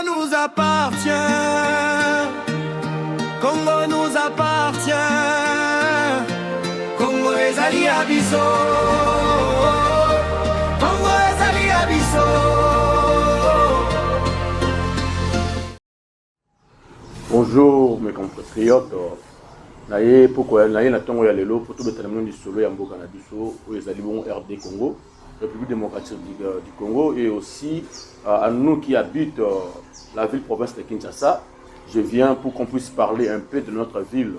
nous appartient. Congo nous appartient. Congo ezali ya biso. Congo ezali ya biso. Bonjour mes compatriotes. Naye pourquoi naye na tongo ya lelo pour tout betanamino du solo ya mboka na biso oyo ezali bon RD Congo, République démocratique du Congo, et aussi à nous qui habitent la ville-province de Kinshasa. Je viens pour qu'on puisse parler un peu de notre ville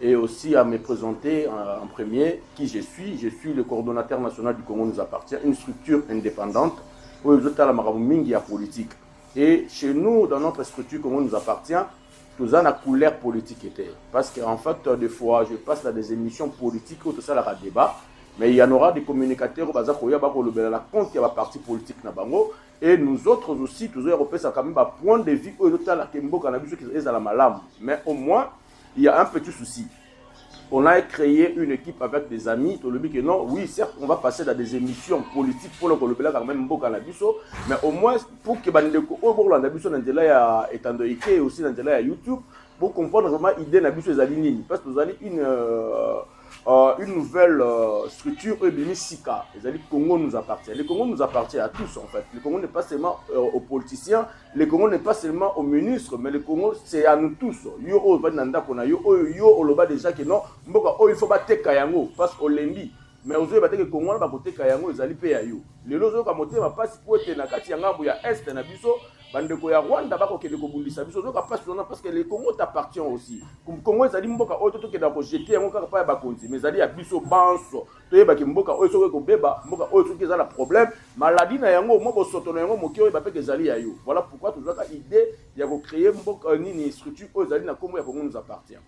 et aussi à me présenter en premier qui je suis. Je suis le coordonnateur national du Congo nous appartient, une structure indépendante où il y a la marabomingi à politique. Et chez nous, dans notre structure Congo nous appartient, tout ça la couleur politique était. Parce qu'en fait, des fois, je passe dans des émissions politiques où tout ça la débat. Mais il y en aura des communicateurs qui vont la compte qui a parti politique na bango, et nous autres aussi tous les Européens ça quand même un point de vue où la Kembo cannabis qui est à la malam. Mais au moins il y a un petit souci. On a créé une équipe avec des amis, tout le but que non, oui certes on va passer dans des émissions politiques pour le Colobela quand même beau cannabis, mais au moins pour que bandeko au bon cannabis dans de là étant et aussi dans de là YouTube pour comprendre vraiment idée cannabis les alignés parce que vous avez une nouvelle structure Sika. Les Congo nous appartient. Le Congo nous appartient à tous en fait. Le Congo n'est pas seulement aux politiciens, le Congo n'est pas seulement aux ministres, mais le Congo c'est à nous tous. Yo o vananda kona yo oloba déjà que non, mboka il faut battre kayango parce qu'on l'embi. Mais aujourd'hui battre que Congo va côté kayango ezali pe ya yo. Le lozo ka moté va pas pour être na kati ya ngambo ya est na biso. Bandeko ya Rwanda bako kende ko bundisa biso zo ka passe parce que le Congo t'appartient aussi. Comme Congo ezali mboka oyo to kenda ko jeter yango kaka pa ya bakonzi mais ezali ya biso banso to yeba ki mboka oyo soki ko beba mboka oyo soki ezala problème maladie na yango mo bosoto na yango moki oyo ba pe ezali ya yo. Voilà pourquoi tout ça idée ya ko créer mboka nini structure oyo ezali na Congo ya Congo nous appartient.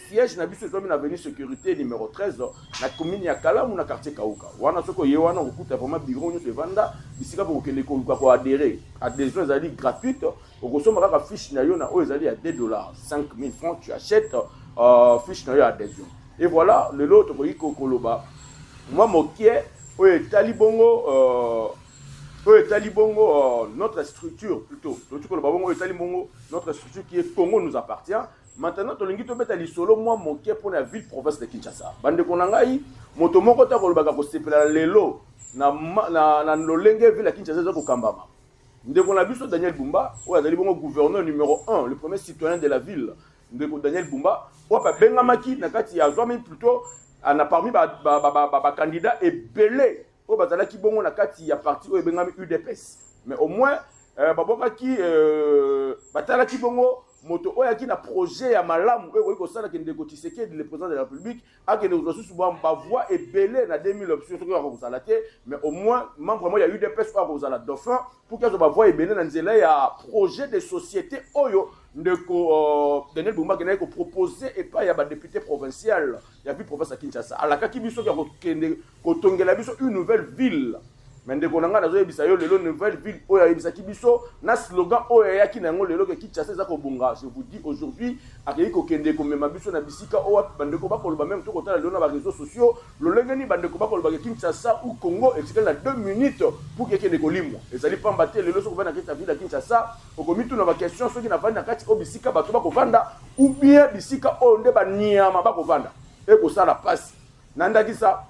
Siège na biso zomi na avenue sécurité numéro 13 na commune ya Kalamu na quartier Kauka. Wana soko ye wana okuta vraiment bureau nyo vanda bisika pour que les ko adhérer adhésion ezali gratuite okosoma kaka fiche na yo na oyo ezali à $2 5000 francs tu achètes fiche na yo adhésion et voilà le l'autre ko koloba moi mokie oyo talibongo notre structure plutôt tu koloba bongo oyo talibongo notre structure qui est Congo nous appartient. Maintenant tolingi to beta lisolo moi mokie pour la ville province de Kinshasa bande konangai moto moko ta kolobaka ko sepela lelo na lolenge ville ya Kinshasa za ko kambama. Ndeko na biso Daniel Bumba, ou azali bongo gouverneur numéro 1, le premier citoyen de la ville. Ndeko Daniel Bumba, ou pa bengamaki na kati ya zwa plutôt ana parmi ba candidat et belé. Ou bazalaki bongo na kati ya parti ou bengami UDPS. Mais au moins babokaki batalaki bongo moto oya ki na projet ya malamu oyo ko sala ke ndeko Tshisekedi le président de la République a que nous aussi souvent ba voix et belé na 2000 options que ko sala te mais au moins membre moi il y a eu des personnes ko sala dauphin pour que ba voix et belé na nzela ya projet de société oyo ndeko Daniel Bumba ke na ko proposer et pas ya ba député provincial ya ville province à Kinshasa ala ka ki biso ko kende ko tongela biso une nouvelle ville. Mais ndeko nanga nazo yebisa yo lelo nouvelle ville oyo yebisa kibiso na slogan oyo yaki na ngo lelo ke Kinshasa za ko bonga. Je vous dis aujourd'hui akei ko kende ko mema biso na bisika oyo bandeko ba koloba même to kotala lelo na ba réseaux sociaux lolengeni bandeko ba koloba ke Kinshasa ou Congo etikala na 2 minutes pour que kende ko limwa ezali pamba te lelo soko bana kita ville ya Kinshasa okomitu na ba question soki na vanda kati o bisika bato ba ko vanda ou bien bisika oyo nde ba niama ba ko vanda e ko sala passe nandaki ça.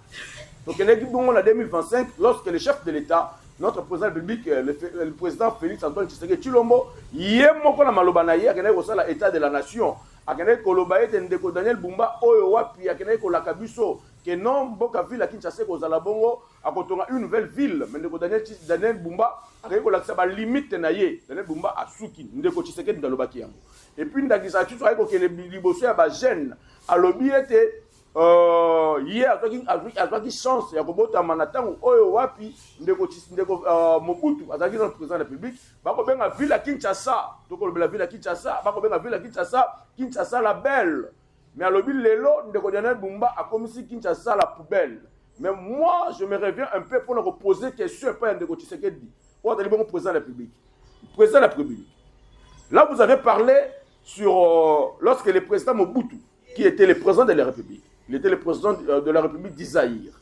Donc, en 2025, lorsque le chef de l'État, notre président de la République, le président Félix Antoine Tshisekedi Tshilombo, yemoko na maloba na ye akende ko sala état de la nation, akende koloba ete ndeko Daniel Bumba oyo wapi akende ko laka biso que non boka ville à Kinshasa ko zala bongo akotonga une nouvelle ville, mais ndeko Daniel Bumba akende ko lakisa ba limite na ye. Daniel Bumba asuki ndeko Tshisekedi ndalobaki yango. Et puis ndakisa tso ayiko ke liboso ya ba jeune alobi ete hier azwaki chance ya kobotama na ntango oyo wapi ndeko Mobutu azalaki na président de la République bakobenga ville ya Kinshasa tokolobela ville ya Kinshasa bakobenga ville ya Kinshasa la belle mais alobi lelo ndeko Daniel Bumba akomisi Kinshasa la poubelle. Mais moi je me reviens un peu pour nous poser question pas ndeko Tshisekedi ou azali bongo président de la République là vous avez parlé sur lorsque le président Mobutu qui était le président de la République. Il était le président de la République d'Isaïr.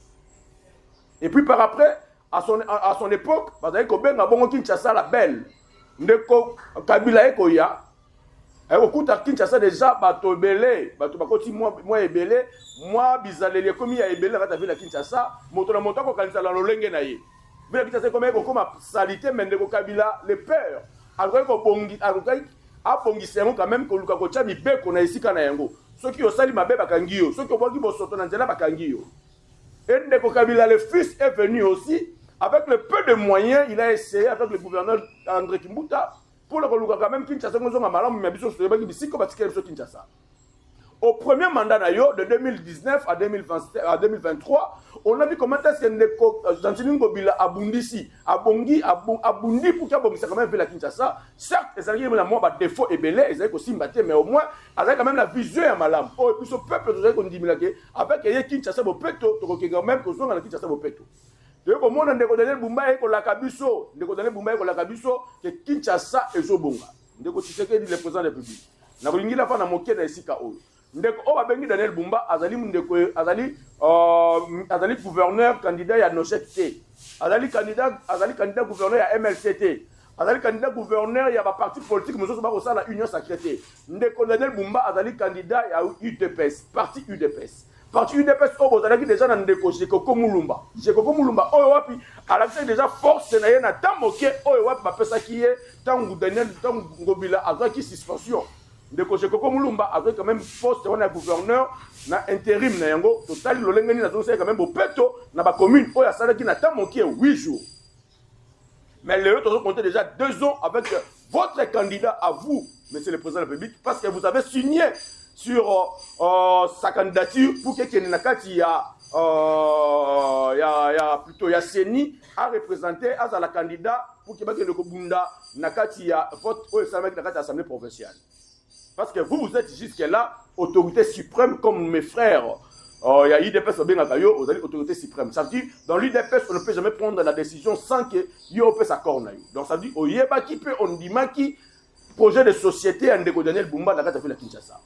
Et puis par après, à son époque, vous avez Kinshasa la belle. ndeko Kabila ekoya ekokuta Kinshasa déjà bato ebele bato bakoti moi ebele moi bizaleli komi ya ebele kata vile Kinshasa moto na moto ko kanisa la lolenge na ye vile Kinshasa comme ko koma salité mais ndeko Kabila le peur alko ko bongi alko abongisa yango quand même ko luka ko tia mibeko na esika na yango soki osali mabe bakangi yo soki obongi bosoto na nzela bakangi yo et ndeko Kabila le fils est venu aussi avec le peu de moyens il a essayé avec le gouverneur André Kimbuta pour le Koluka quand même Kinshasa ngozo ngamalam mais biso so baki bisiko batika biso Kinshasa. Au premier mandat de 2019 à 2023, on a vu comment est-ce que Jean-Tini Ngobila abundisi, abundi pour qu'il y ait quand même la Kinshasa. Certes, il y a moins de défauts et belés, il y a aussi mais au moins, il y a quand même la vision à malam. Oh, et puis ce peuple, qu'on dit, avec les Kinshasa, au péto, tu quand même que soit dans la Kinshasa, au péto. Donc, au monde, on a donné Bumba et la Kabiso, on a donné Bumba et la Kabiso, que Kinshasa est Zobonga. On a dit le président de la République. On a dit la fin de moquer de Sika Olo. Ndeko oba bengi Daniel Bumba azali ndeko azali gouverneur candidat ya Nochekte azali candidat gouverneur ya MLCT azali candidat gouverneur ya ba parti politique mozoso ba kosala union sacrée ndeko Daniel Bumba azali candidat ya UDPS parti UDPS obo azali déjà na ndeko Jekoko Mulumba oyo wapi alakisa déjà force na ye na tamoke oyo wapi ba pesa ki ye tangu Daniel tangu Ngobila azaki suspension ndeko Jekoko Mulumba avec quand même poste on a gouverneur na intérim na yango total lolengeni na zonse quand même bopeto na ba commune o ya sala ki na tamoki 8 jours mais les autres compté déjà 2 ans avec votre candidat à vous monsieur le président de la République parce que vous avez signé sur sa candidature pour que Kenenakati plutôt ya Seni a représenté à la candidat pour que le Kobunda Nakati ya vote au assemblée provinciale. Parce que vous êtes jusque-là, autorité suprême comme mes frères. Il y a l'IDPS, vous avez autorité suprême. Ça veut dire, dans l'IDPS, on ne peut jamais prendre la décision sans que l'IOP s'accorde. Donc ça veut dire, on dit qui projet de société en déco Daniel Bumba dans la Kinshasa.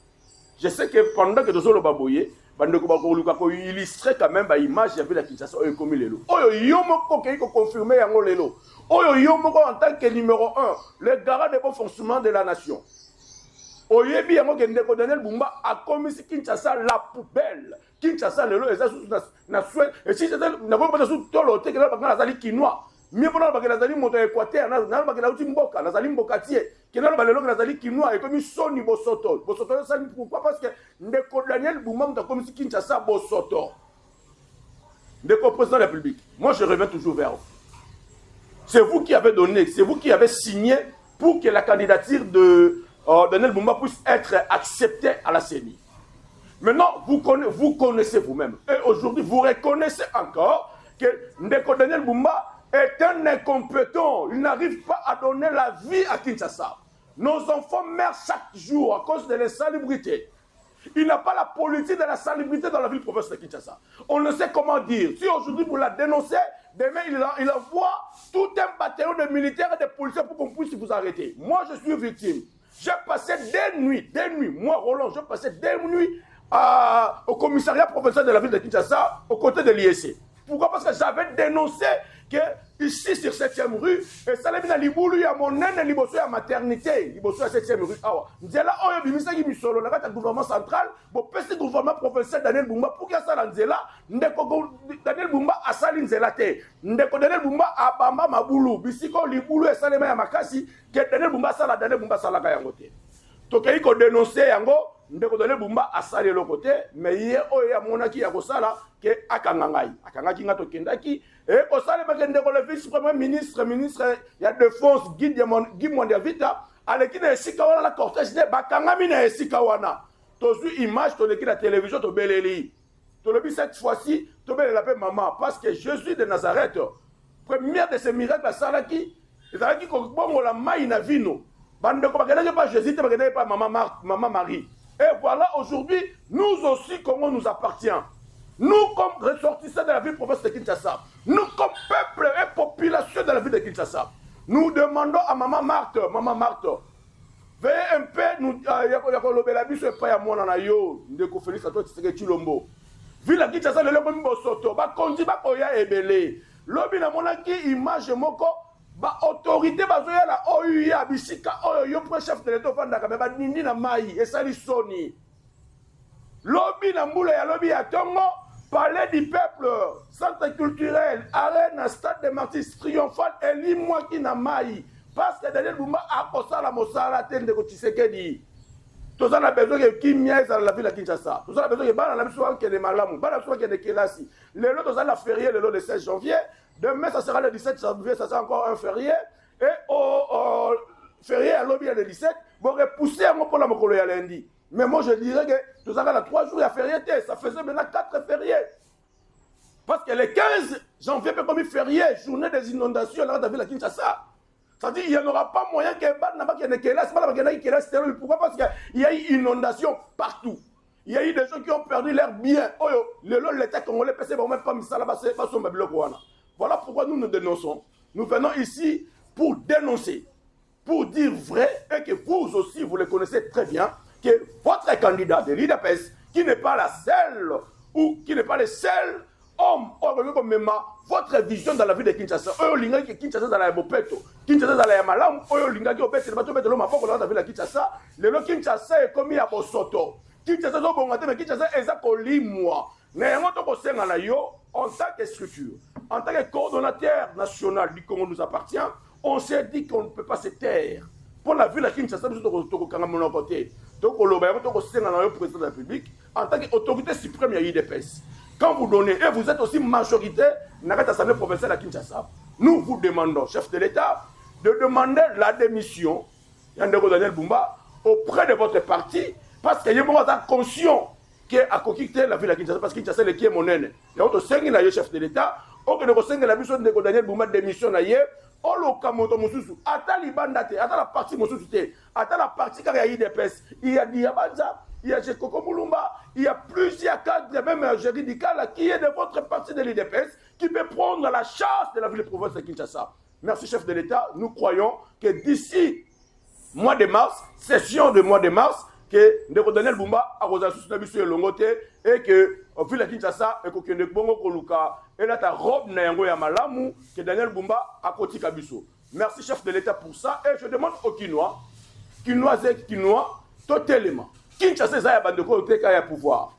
Je sais que pendant que nous avons baboyé, on illustrer quand même l'image de la Kinshasa comme lelo. Oyomoko qui confirmé en lelo. Oyomoko en tant que numéro 1, le garant de bon fonctionnement de la nation. Oyebi yango ke ndeko Daniel Bumba a commis Kinshasa la poubelle. Kinshasa lelo eza na souhait et si c'était na ko pas sous tolote que la bakana zali kinois. Mieux pendant bakana zali moto équateur na bakana uti mboka na zali mboka tie. Que na balelo na zali kinois et comme soni bosoto. Bosoto ça pourquoi parce que ndeko Daniel Bumba a commis Kinshasa bosoto. Ndeko président de la République. Moi je reviens toujours vers vous. C'est vous qui avez donné, c'est vous qui avez signé pour que la candidature de Daniel Bumba puisse être accepté à la CENI. Maintenant, vous connaissez vous-même. Et aujourd'hui, vous reconnaissez encore que Ndeko Daniel Bumba est un incompétent. Il n'arrive pas à donner la vie à Kinshasa. Nos enfants meurent chaque jour à cause de l'insalubrité. Il n'a pas la politique de la salubrité dans la ville provinciale de Kinshasa. On ne sait comment dire. Si aujourd'hui vous la dénoncez, demain il envoie tout un bataillon de militaires et de policiers pour qu'on puisse vous arrêter. Moi, je suis victime. J'ai passé des nuits, moi Roland, j'ai passé des nuits au commissariat provincial de la ville de Kinshasa, aux côtés de l'IEC. Pourquoi? Parce que j'avais dénoncé que ici sur 7e rue, et ça l'a Liboulou, il y a mon aîne, il y a maternité, il y a 7e rue. Il y a là, il y a le gouvernement central, le gouvernement provincial Daniel Bumba, pour qu'il y ait ça dans Nzela, Daniel Bumba a sali Nzela te. Ndeko Daniel Bumba a Bamba Maboulou, Bisiko Liboulou et Salema Yamakasi, que Daniel Bumba sala Kayangote. Donc il faut dénoncer yango, ndeko Daniel Bumba a sali le côté, mais il y a monaki ya kosala ke akangangai. Akangaki ngato kendaki et kosala ba ndeko le vice-premier ministre ya défense Guy Mondiavita, aleki na esika wana la cortège de bakangami na esika wana. Tozu image to leki la télévision to beleli. To lebi cette fois-ci to belela pe maman parce que Jésus de Nazareth, première de ces miracles salaki, ezalaki ko bongo la mai na vino. Bandeko bakendaki pas Jésus te bakendaki pas maman Marie. Et voilà, aujourd'hui, nous aussi, comment nous appartient. Nous, comme ressortissants de la ville provinciale de Kinshasa, nous, comme peuple et population de la ville de Kinshasa, nous demandons à Maman Marthe, veuillez un peu, nous, Ndeko Félix Antoine Tshisekedi Tshilombo. Ville de Kinshasa, le Lombo Soto, Bakondi, Bakoya Ebele. Lobi na monaki image moko, ba autorité bazoyala oyo ya bisika oyo yo pour chef de l'état ofandaka me banindi na mai esali soni lobi na mbula ya lobi ya tongo palais du peuple centre culturel arène stade de martyrs triomphal elimwaki na mai parce que Daniel Bumba akosala mosala te ndeko Tshisekedi toza na besoin que kimia ezala la ville ya Kinshasa toza na besoin que bana na biso bakende malamu bana biso bakende kelasi lelo toza na férié lelo le 16 janvier demain ça sera le 17 janvier ça sera encore un férié et au férié à lobby le 17 bon repousser yango pour la mokolo ya lundi mais moi je dirais que toza na 3 jours ya férié ça faisait maintenant 4 fériés parce que le 15 janvier peut comme férié journée des inondations dans la ville ya Kinshasa. C'est-à-dire qu'il n'y en aura pas moyen que pourquoi? Parce qu'il y a eu inondation partout. Il y a eu des gens qui ont perdu leurs biens. L'État congolais ne même pas mis ça là-bas. Voilà pourquoi nous nous dénonçons. Nous venons ici pour dénoncer, pour dire vrai, et que vous aussi, vous le connaissez très bien, que votre candidat de l'IDPS, qui n'est pas la seule, ou qui n'est pas le seul homme, votre vision dans la vie de Kinshasa, Kinshasa dans la Bopeto, Kinshasa dans la Malam, Linga qui obète le bateau de l'homme dans la ville de Kinshasa, le Kinshasa est commis à Bosoto. Kinshasa est bon, mais Kinshasa est à Colimwa. Néanmoins, en tant que structure, en tant que coordonnateur national du Congo nous appartient, on s'est dit qu'on ne peut pas se taire. Pour la ville de Kinshasa, nous sommes mon côté. Donc, on a le président de la République en tant qu'autorité suprême de l'IDPS. Quand vous donnez, et vous êtes aussi majorité dans l'Assemblée provinciale à Kinshasa, nous vous demandons, chef de l'État, de demander la démission de Daniel Bumba auprès de votre parti, parce que vous êtes conscient qu'il a quitté la ville de Kinshasa, parce que Kinshasa est qui est mon aîné. Et on te saigne le chef de l'État, on te saigne la mission de Daniel Bumba démission, on le kamoto mususu, ata libandate, ata la partie mususu, ata la partie car il y a IDPS, il y a Diabanza, il y a Jekoko Mulumba, il y a plusieurs cadres, même juridiques qui est de votre parti de l'IDPS, qui peut prendre la charge de la ville de province de Kinshasa. Merci, chef de l'État. Nous croyons que d'ici mois de mars, session de mois de mars, que Ndeko Daniel Bumba a reçu la mission de Longote et que au fil de Kinshasa et que Ndeko Koluka et là ta robe na yango ya malamu que Daniel Bumba a koti kabiso. Merci, chef de l'État, pour ça. Et je demande aux Kinois, totalement. Kinshasa, c'est un bandeko qui a pouvoir.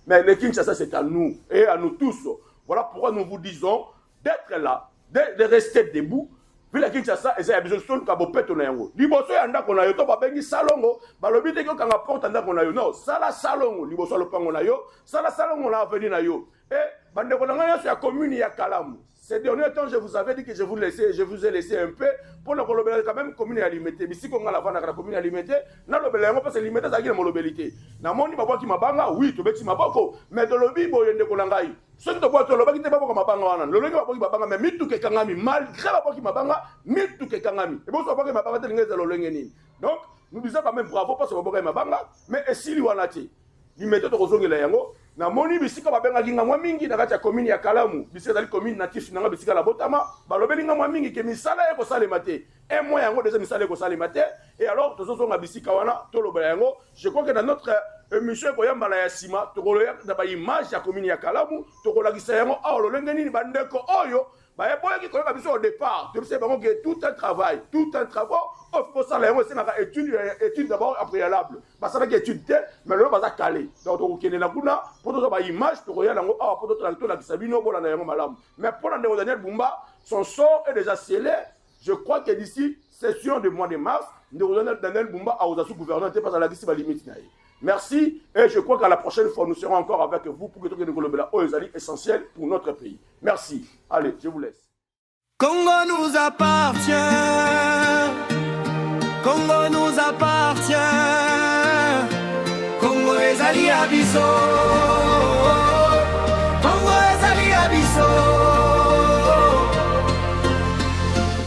Mais le Kinshasa, c'est à nous et à nous tous. Voilà pourquoi nous vous disons d'être là, de rester debout. Puis la Kinshasa, c'est un besoin de Kabopeto na yango. Liboso ya ndako na yo to babengi salongo, balobi te ko kanga porte ndako na yo. Non, sala salongo liboso lopango na yo, sala salongo na avenir na yo. Et bandeko na nga ya commune ya Kalamu. Ces derniers temps, je vous avais dit que je vous ai laissé un peu pour le colobéler quand même commune alimentée. Mais si on a la commune alimentée, na le belé parce que limité ça qui est molobélité. Na moni babo ki mabanga, oui, to beti maboko, mais de lobi boyende kolangai. Ce qui te voit to lobaki te babo mabanga wana. Le lobi babo ki mabanga mais mitu ke kangami malgré babo ki mabanga, mitu ke kangami. Et bon so babo ki mabanga te ngeza lolenge nini. Donc, nous disons quand même bravo parce que babo ki mabanga, mais esili wana te. Limité to kozongela yango. Na moni bisika babenga kinga mwa mingi na kati ya commune ya Kalamu bisika dali commune natif na bisika la Botama balobeli nga mwa mingi ke misala eko salema te et moi yango déjà misala eko salema te et alors tozo nga bisika wana to lobela yango je crois que dans notre émission ko yamba la yasima to koloya na ba image ya commune ya Kalamu to kolakisa yango a lolenge nini bandeko oyo ba eboya ki koyeba biso au départ tu sais bango que tout un travail faut ça là c'est na étude d'abord préalable ba ça va que étude mais le ba za calé donc to kene na kuna pour to ba image to koya nango a pour to la kisabino bola na yango malamu mais pour la Daniel Bumba son sort est déjà scellé. Je crois que d'ici session de mois de mars Daniel Bumba a aux gouvernement pas à la limite. Merci et je crois qu'à la prochaine fois nous serons encore avec vous pour que tout le essentiel pour notre pays. Merci. Allez, je vous laisse. Congo nous appartient. Congo nous appartient. Congo ezali abiso.